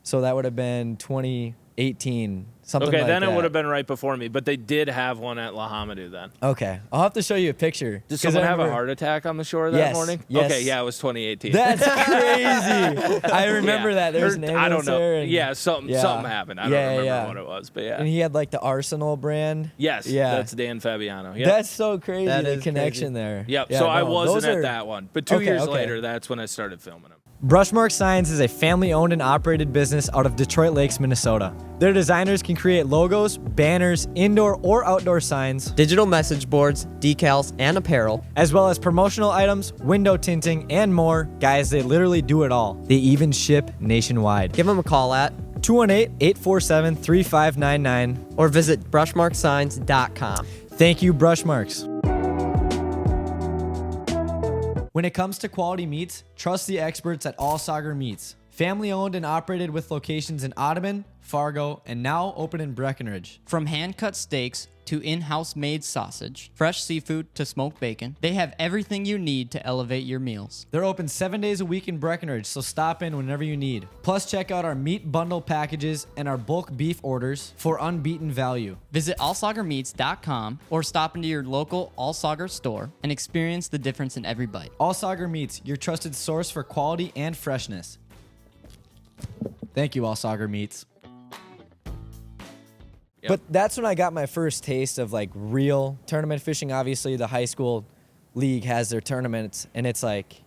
So that would have been 2018, something Okay, like then that. it would have been right before me, but they did have one at Lahamadou then. Okay. I'll have to show you a picture. Did 'Cause someone I have a remember- heart attack on the shore that Yes, morning? yes. Okay, yeah, it was 2018. That's crazy. I remember that. There was an I ambulance don't know. there. And, Something happened. I don't remember what it was, but yeah. And he had like the Arsenal brand. Yes, Yeah. that's Dan Fabiano. Yep. That's so crazy. That The is connection crazy. there. Yep. Yeah, So I no, wasn't those at are- that one, but 2 Okay, years okay. later, that's when I started filming them. Brushmark Signs is a family-owned and operated business out of Detroit Lakes, Minnesota. Their designers can create logos, banners, indoor or outdoor signs, Digital message boards, decals, and apparel. as well as promotional items, window tinting, and more. Guys, they literally do it all. They even ship nationwide. Give them a call at 218-847-3599. or visit brushmarksigns.com. Thank you, Brushmarks. When it comes to quality meats, trust the experts at All Sagar Meats. Family owned and operated with locations in Audubon, Fargo, and now open in Breckenridge. From hand-cut steaks to in-house made sausage, fresh seafood to smoked bacon, they have everything you need to elevate your meals. They're open 7 days a week in Breckenridge, so stop in whenever you need. Plus, check out our meat bundle packages and our bulk beef orders for unbeaten value. Visit allsaugermeats.com or stop into your local Allsauger store and experience the difference in every bite. Allsauger Meats, your trusted source for quality and freshness. Thank you, Allsauger Meats. Yep. But that's when I got my first taste of like real tournament fishing. Obviously, the high school league has their tournaments, and it's like,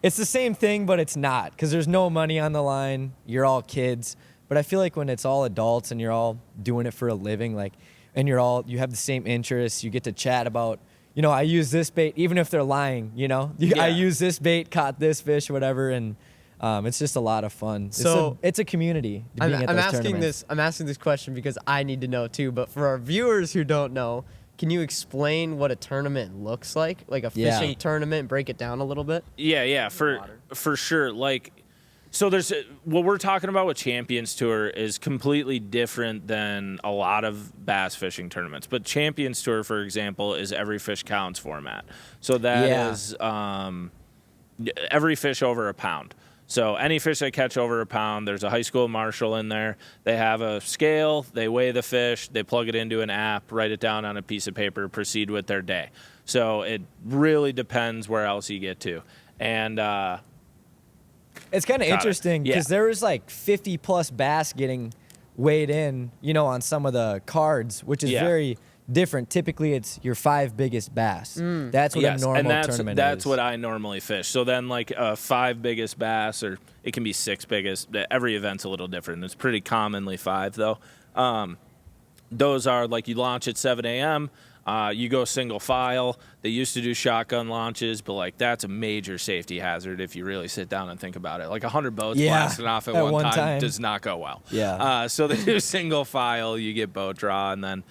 it's the same thing, but it's not because there's no money on the line. You're all kids. But I feel like when it's all adults and you're all doing it for a living, like, and you have the same interests, you get to chat about, you know, I use this bait, even if they're lying, you know, I use this bait, caught this fish, whatever, and it's just a lot of fun. So it's a community. I'm asking this question because I need to know too. But for our viewers who don't know, can you explain what a tournament looks like a fishing tournament? Break it down a little bit. Yeah, for sure. Like, so there's what we're talking about with Champions Tour is completely different than a lot of bass fishing tournaments. But Champions Tour, for example, is every fish counts format. So that is every fish over a pound. So any fish they catch over a pound, there's a high school marshal in there. They have a scale, they weigh the fish, they plug it into an app, write it down on a piece of paper, proceed with their day. So it really depends where else you get to. And it's kind of interesting because there was like 50 plus bass getting weighed in, you know, on some of the cards, which is very different. Typically, it's your 5 biggest bass. That's what a normal tournament is. That's what I normally fish. So then, like 5 biggest bass, or it can be 6 biggest. Every event's a little different. It's pretty commonly 5, though. Those are like you launch at 7 a.m. You go single file. They used to do shotgun launches, but like that's a major safety hazard if you really sit down and think about it. Like 100 boats blasting off at one time does not go well. So they do single file. You get boat draw, and then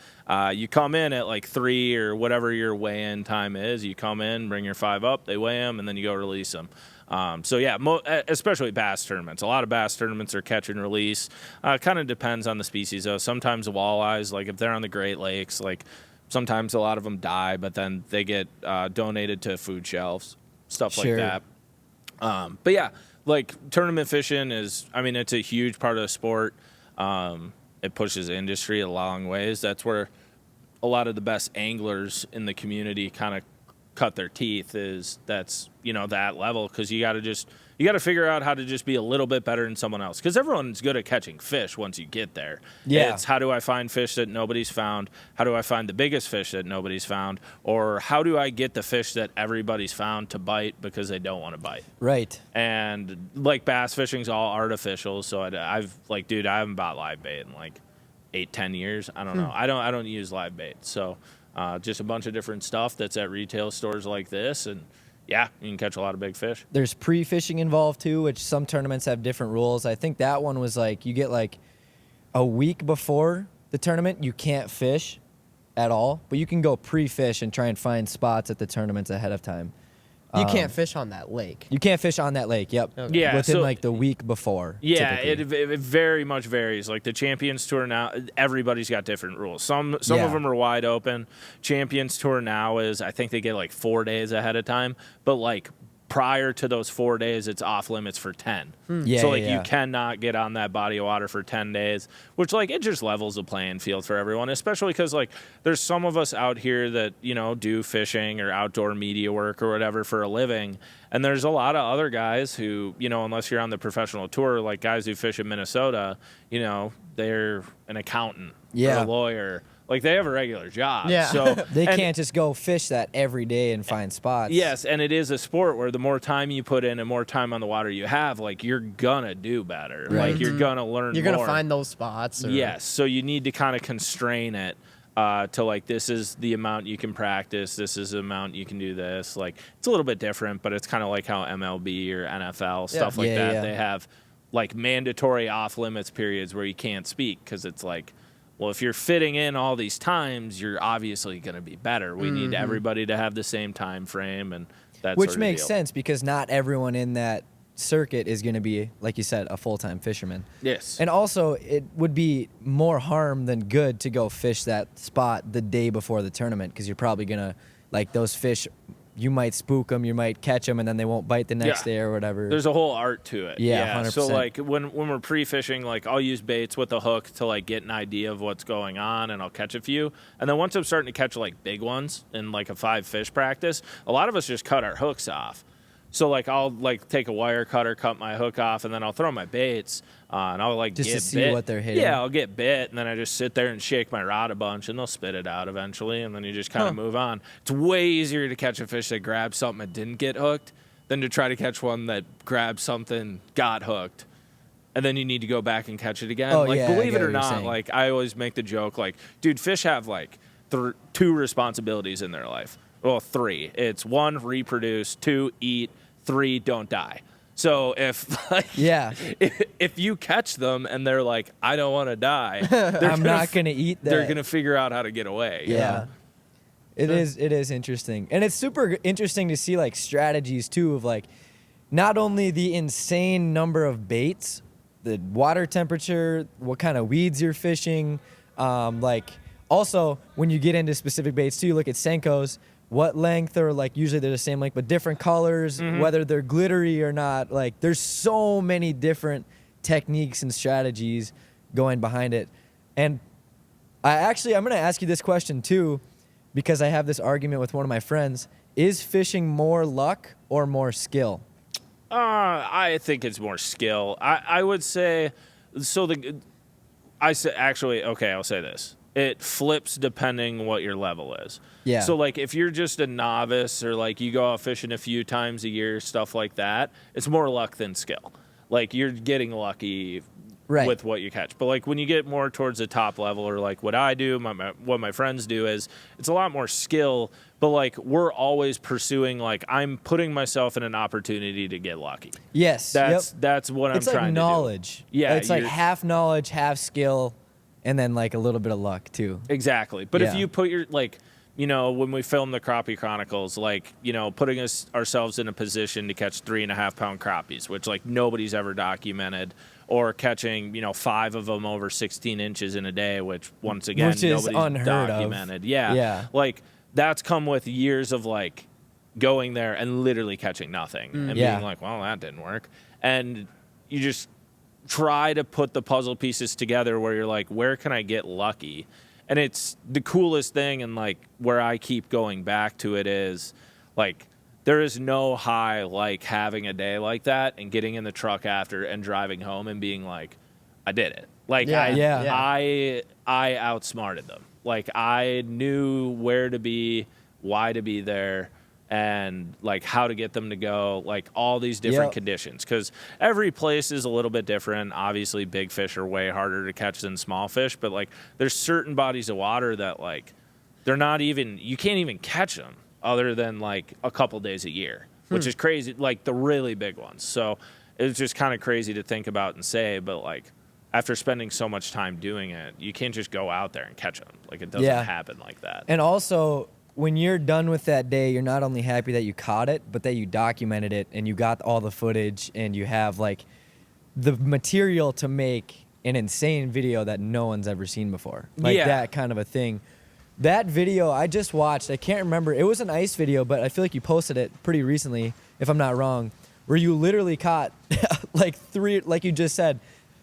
you come in at like 3 or whatever your weigh-in time is. You come in, bring your 5 up, they weigh them, and then you go release them. Especially bass tournaments. A lot of bass tournaments are catch and release. Kind of depends on the species, though. Sometimes the walleyes, like if they're on the Great Lakes, like sometimes a lot of them die, but then they get donated to food shelves, stuff like that. But yeah, like tournament fishing is, I mean, it's a huge part of the sport. It pushes the industry a long ways. That's where a lot of the best anglers in the community kind of cut their teeth, is that's, you know, that level, because you got to figure out how to just be a little bit better than someone else, because everyone's good at catching fish once you get there. It's how do I find fish that nobody's found? How do I find the biggest fish that nobody's found? Or how do I get the fish that everybody's found to bite because they don't want to bite? Right. And like bass fishing's all artificial, so I haven't bought live bait in like 8-10 years. I don't know. I don't use live bait. So just a bunch of different stuff that's at retail stores like this, and yeah, you can catch a lot of big fish. There's pre-fishing involved too, which some tournaments have different rules. I think that one was like you get like a week before the tournament, you can't fish at all, but you can go pre-fish and try and find spots at the tournaments ahead of time. You can't fish on that lake. You can't fish on that lake. Yep. Okay. Yeah, within like the week before. Yeah, typically. it very much varies. Like the Champions Tour now, everybody's got different rules. Some of them are wide open. Champions Tour now is, I think they get like 4 days ahead of time, but like prior to those 4 days, it's off limits for 10. So like you cannot get on that body of water for 10 days, which like it just levels the playing field for everyone, especially because like there's some of us out here that, you know, do fishing or outdoor media work or whatever for a living. And there's a lot of other guys who, you know, unless you're on the professional tour, like guys who fish in Minnesota, you know, they're an accountant or a lawyer. Like, they have a regular job. Yeah. So They can't just go fish that every day and find spots. Yes, and it is a sport where the more time you put in and more time on the water you have, like, you're gonna do better. Right. Like, you're gonna learn You're more. going to find those spots. Or... Yes, so you need to kind of constrain it to, like, this is the amount you can practice, this is the amount you can do this. Like, it's a little bit different, but it's kind of like how MLB or NFL, stuff like that, they have, like, mandatory off-limits periods where you can't speak because it's like, well, if you're fitting in all these times, you're obviously going to be better. We need everybody to have the same time frame, and that Which sort of makes deal. sense because not everyone in that circuit is going to be, like you said, a full-time fisherman. Yes. And also, it would be more harm than good to go fish that spot the day before the tournament, because you're probably going to, like, those fish, you might spook them, you might catch them, and then they won't bite the next day or whatever. There's a whole art to it. Yeah, 100%. So, like, when we're pre-fishing, like, I'll use baits with the hook to, like, get an idea of what's going on, and I'll catch a few. And then once I'm starting to catch, like, big ones in, like, a 5-fish practice, a lot of us just cut our hooks off. So, like, I'll, like, take a wire cutter, cut my hook off, and then I'll throw my baits, and I'll, like, Just get to see bit. what they're hitting. Yeah, I'll get bit, and then I just sit there and shake my rod a bunch, and they'll spit it out eventually, and then you just kind of move on. It's way easier to catch a fish that grabbed something that didn't get hooked than to try to catch one that grabbed something, got hooked, and then you need to go back and catch it again. Oh, like, yeah, I believe get it or what you're not, saying. like, I always make the joke, like, dude, fish have, like, 2 responsibilities in their life. Well, 3. It's 1, reproduce, 2, eat, 3, don't die. So if, like, if you catch them and they're like, I don't want to die, I'm not going to eat that. They're going to figure out how to get away. you Yeah. know? It is interesting. And it's super interesting to see, like, strategies too of, like, not only the insane number of baits, the water temperature, what kind of weeds you're fishing, like, also when you get into specific baits too, you look at Senkos, what length, or, like, usually they're the same length but different colors, whether they're glittery or not. Like, there's so many different techniques and strategies going behind it. And I'm going to ask you this question too, because I have this argument with one of my friends. Is fishing more luck or more skill? I think it's more skill. I would say, so I'll say this. It flips depending what your level is. Yeah. So, like, if you're just a novice, or, like, you go out fishing a few times a year, stuff like that, it's more luck than skill. Like, you're getting lucky with what you catch. But, like, when you get more towards the top level, or, like, what I do, what my friends do, is it's a lot more skill. But, like, we're always pursuing, like, I'm putting myself in an opportunity to get lucky. Yes. That's what I'm trying to do. It's like knowledge. Yeah. It's like half knowledge, half skill, and then, like, a little bit of luck too. Exactly. But if Yeah. you put your, like, you know, when we filmed the Crappie Chronicles, like, you know, putting ourselves in a position to catch 3.5-pound crappies, which, like, nobody's ever documented, or catching, you know, 5 of them over 16 inches in a day, which, once again, Which is nobody's unheard documented. of. Yeah. Yeah. Like, that's come with years of, like, going there and literally catching nothing and being like, well, that didn't work. And you just try to put the puzzle pieces together where you're like, where can I get lucky? And it's the coolest thing, and, like, where I keep going back to it is, like, there is no high like having a day like that and getting in the truck after and driving home and being like, I did it. Like, I outsmarted them. Like, I knew where to be, why to be there, and, like, how to get them to go, like, all these different conditions. Because every place is a little bit different. Obviously, big fish are way harder to catch than small fish. But, like, there's certain bodies of water that, like, they're not even, you can't even catch them other than, like, a couple days a year, which is crazy, like, the really big ones. So it's just kind of crazy to think about and say, but, like, after spending so much time doing it, you can't just go out there and catch them. Like, it doesn't happen like that. And also, when you're done with that day, you're not only happy that you caught it, but that you documented it and you got all the footage and you have, like, the material to make an insane video that no one's ever seen before. Like, that kind of a thing. That video I just watched, I can't remember. It was an ice video, but I feel like you posted it pretty recently, if I'm not wrong, where you literally caught, like, 3, like you just said,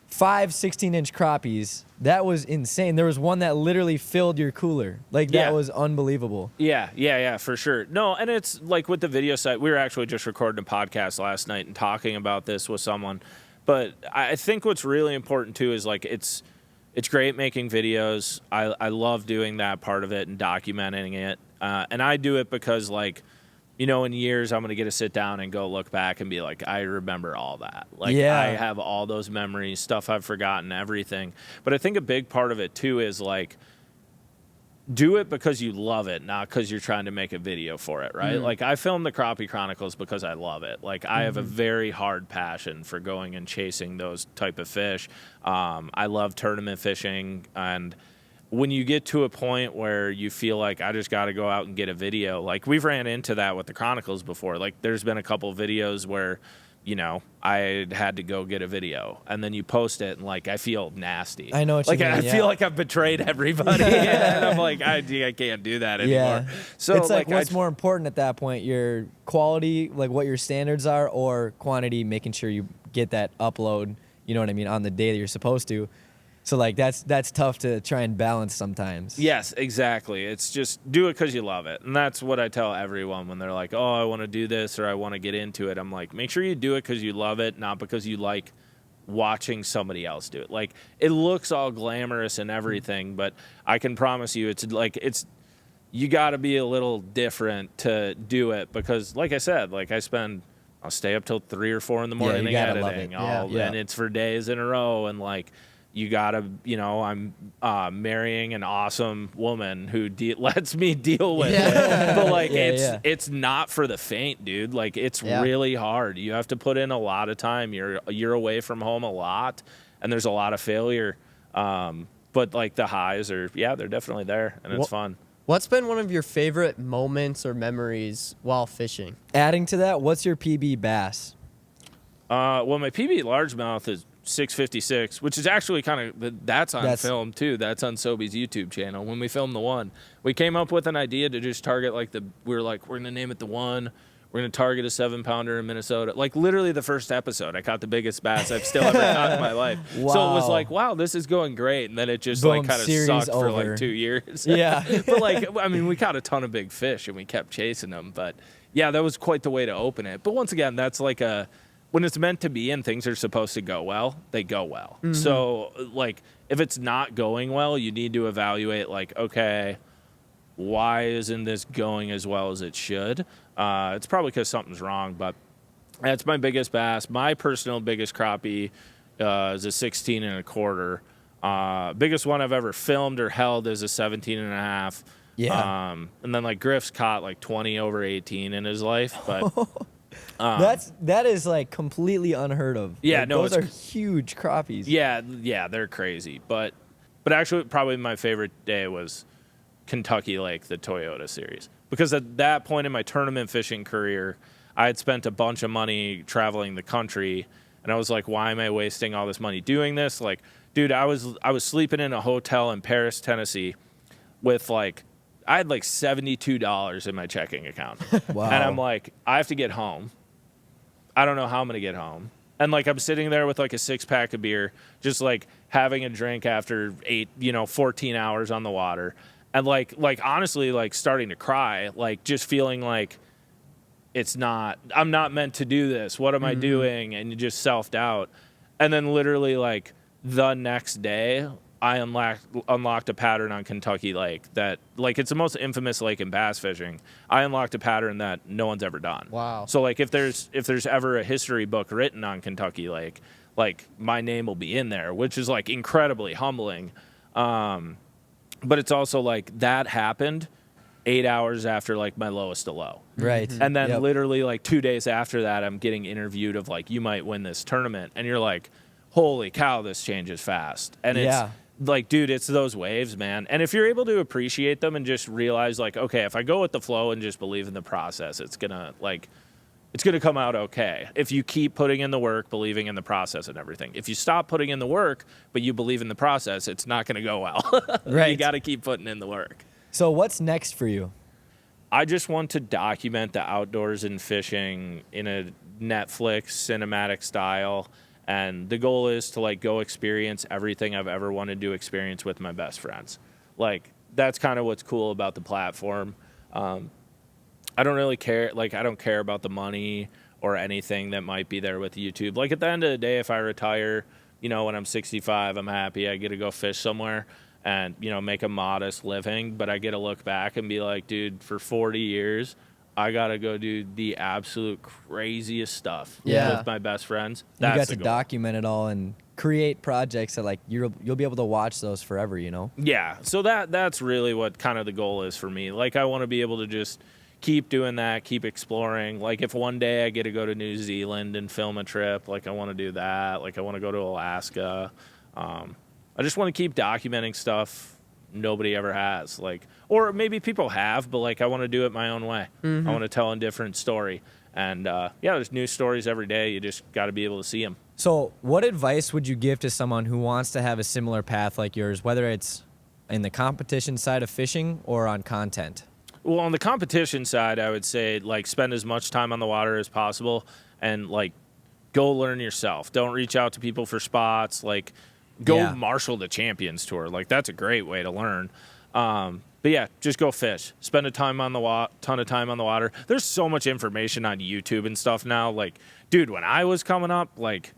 5 16-inch crappies. That was insane. There was one that literally filled your cooler. Like, that was unbelievable. Yeah, for sure. No, and it's like with the video site, we were actually just recording a podcast last night and talking about this with someone. But I think what's really important too is, like, it's great making videos. I love doing that part of it and documenting it. And I do it because, like, you know, in years, I'm going to get to sit down and go look back and be like, I remember all that. Like, I have all those memories, stuff I've forgotten, everything. But I think a big part of it, too, is, like, do it because you love it, not because you're trying to make a video for it, right? Like, I filmed the Crappie Chronicles because I love it. Like, I have a very hard passion for going and chasing those type of fish. I love tournament fishing, and when you get to a point where you feel like I just got to go out and get a video, like, we've ran into that with the Chronicles before. Like, there's been a couple videos where, you know, I had to go get a video, and then you post it, and like I feel nasty. I know what like you mean, I yeah. feel like I've betrayed everybody, and I'm like I can't do that anymore. So it's like I what's more important at that point, your quality, like what your standards are, or quantity, making sure you get that upload, you know what I mean, on the day that you're supposed to. So like that's tough to try and balance sometimes. Yes, exactly. It's just do it because you love it. And that's what I tell everyone when they're like, oh, I want to do this or I want to get into it. I'm like, make sure you do it because you love it, not because you like watching somebody else do it. Like, it looks all glamorous and everything, but I can promise you you got to be a little different to do it because, like I said, like I'll stay up till 3 or 4 in the morning you gotta love editing. it. Yeah. And it's for days in a row. And like, you gotta, you know, I'm marrying an awesome woman who lets me deal with it. But like, it's not for the faint, dude. Like, it's really hard. You have to put in a lot of time. You're away from home a lot, and there's a lot of failure. But like the highs are, they're definitely there, and it's fun. What's been one of your favorite moments or memories while fishing? Adding to that, what's your PB bass? Well, my PB largemouth is 656, which is actually that's on film too. That's on Sobe's YouTube channel. When we filmed the one, we came up with an idea to just target we're gonna name it the one. We're gonna target a 7-pounder in Minnesota. Like literally the first episode, I caught the biggest bass I've still ever caught in my life. Wow. So it was like, wow, this is going great. And then it just Boom, kind of series sucked for over. like 2 years. Yeah. But like, I mean, we caught a ton of big fish and we kept chasing them. But yeah, that was quite the way to open it. But once again, that's like when it's meant to be and things are supposed to go well, they go well. Mm-hmm. So, like, if it's not going well, you need to evaluate, like, okay, why isn't this going as well as it should? It's probably because something's wrong, but that's my biggest bass. My personal biggest crappie is a 16 and a quarter. Biggest one I've ever filmed or held is a 17 and a half. Yeah. And then, like, Griff's caught, like, 20 over 18 in his life, but... that is like completely unheard of. Yeah, like, no, those are huge crappies. Yeah, they're crazy. But actually, probably my favorite day was Kentucky Lake, the Toyota series, because at that point in my tournament fishing career, I had spent a bunch of money traveling the country, and I was like, why am I wasting all this money doing this? Like, dude, I was sleeping in a hotel in Paris, Tennessee, with I had like $72 in my checking account. Wow. And I'm like, I have to get home. I don't know how I'm going to get home. And like, I'm sitting there with like a 6-pack of beer, just like having a drink after 14 hours on the water. And like honestly, like starting to cry, like just feeling like I'm not meant to do this. What am I doing? And you just self-doubt. And then literally like the next day, I unlocked a pattern on Kentucky Lake that, like, it's the most infamous lake in bass fishing. I unlocked a pattern that no one's ever done. Wow. So, like, if there's ever a history book written on Kentucky Lake, like, my name will be in there, which is, like, incredibly humbling. But it's also, like, that happened 8 hours after, like, my lowest of low. Right. And then literally, like, 2 days after that, I'm getting interviewed of, like, you might win this tournament. And you're like, holy cow, this changes fast. And it's... Like, dude, it's those waves, man. And if you're able to appreciate them and just realize, like, okay, if I go with the flow and just believe in the process, it's gonna come out okay. If you keep putting in the work, believing in the process and everything. If you stop putting in the work, but you believe in the process, it's not gonna go well. Right. You got to keep putting in the work. So what's next for you? I just want to document the outdoors and fishing in a Netflix cinematic style. And the goal is to, like, go experience everything I've ever wanted to experience with my best friends. Like, that's kind of what's cool about the platform. I don't really care. Like, I don't care about the money or anything that might be there with YouTube. Like, at the end of the day, if I retire, when I'm 65, I'm happy. I get to go fish somewhere and, make a modest living. But I get to look back and be like, dude, for 40 years... I got to go do the absolute craziest stuff with my best friends. You got to document it all and create projects that, like, you'll be able to watch those forever, Yeah, so that's really what kind of the goal is for me. Like, I want to be able to just keep doing that, keep exploring. Like, if one day I get to go to New Zealand and film a trip, like, I want to do that. Like, I want to go to Alaska. I just want to keep documenting stuff nobody ever has, like, or maybe people have, but like, I want to do it my own way. I want to tell a different story. And yeah, there's new stories every day. You just got to be able to see them. So, what advice would you give to someone who wants to have a similar path like yours, whether it's in the competition side of fishing or on content? Well, on the competition side, I would say like spend as much time on the water as possible and like go learn yourself. Don't reach out to people for spots. Like go marshal the Champions Tour. Like that's a great way to learn. But yeah, just go fish. Spend a ton of time on the water. There's so much information on YouTube and stuff now. Like, dude, when I was coming up, like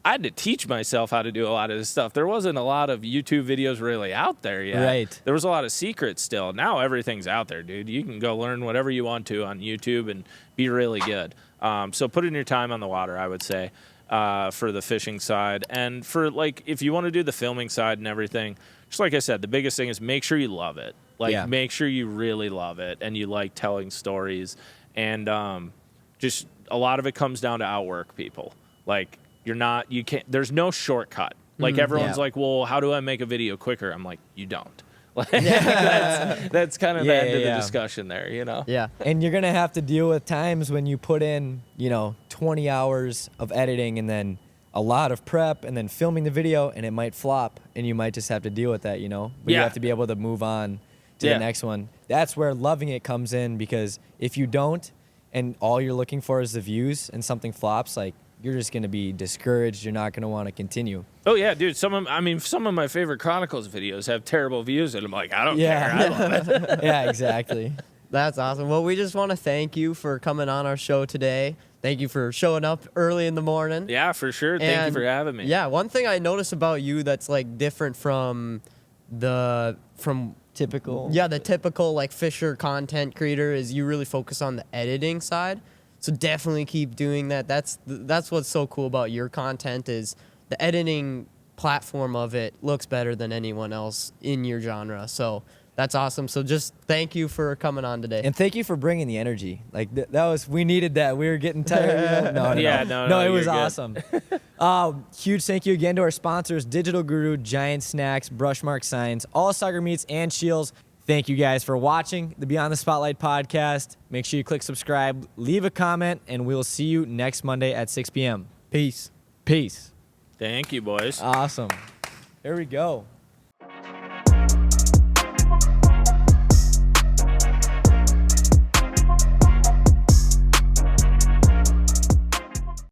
I had to teach myself how to do a lot of this stuff. There wasn't a lot of YouTube videos really out there yet. Right. There was a lot of secrets still. Now everything's out there, dude. You can go learn whatever you want to on YouTube and be really good. So put in your time on the water, I would say, for the fishing side. And for, like, if you want to do the filming side and everything, just like I said, the biggest thing is make sure you love it. Like, make sure you really love it and you like telling stories. And just a lot of it comes down to outwork people. Like, there's no shortcut. Like everyone's like, well, how do I make a video quicker? I'm like, you don't. Like, that's kind of the end of the discussion there, you know? Yeah. And you're going to have to deal with times when you put in, 20 hours of editing and then a lot of prep and then filming the video and it might flop and you might just have to deal with that, But you have to be able to move on to the next one. That's where loving it comes in, because if you don't and all you're looking for is the views and something flops, like, you're just going to be discouraged. You're not going to want to continue. Oh, yeah, dude. Some of my favorite Chronicles videos have terrible views, and I'm like, I don't care. I love it. Yeah, exactly. That's awesome. Well, we just want to thank you for coming on our show today. Thank you for showing up early in the morning. Yeah, for sure. Thank you for having me. Yeah, one thing I noticed about you that's like different from typical. Yeah, the typical like fisher content creator is you really focus on the editing side. So definitely keep doing that. That's what's so cool about your content is the editing platform of it looks better than anyone else in your genre. So that's awesome. So just thank you for coming on today. And thank you for bringing the energy. Like we needed that. We were getting tired. No, it was awesome. Huge thank you again to our sponsors, Digital Guru, Giant Snacks, Brushmark Signs, All Sucker Meats, and Scheels. Thank you guys for watching the Beyond the Spotlight podcast. Make sure you click subscribe, leave a comment, and we'll see you next Monday at 6 p.m. Peace. Peace. Thank you, boys. Awesome. There we go.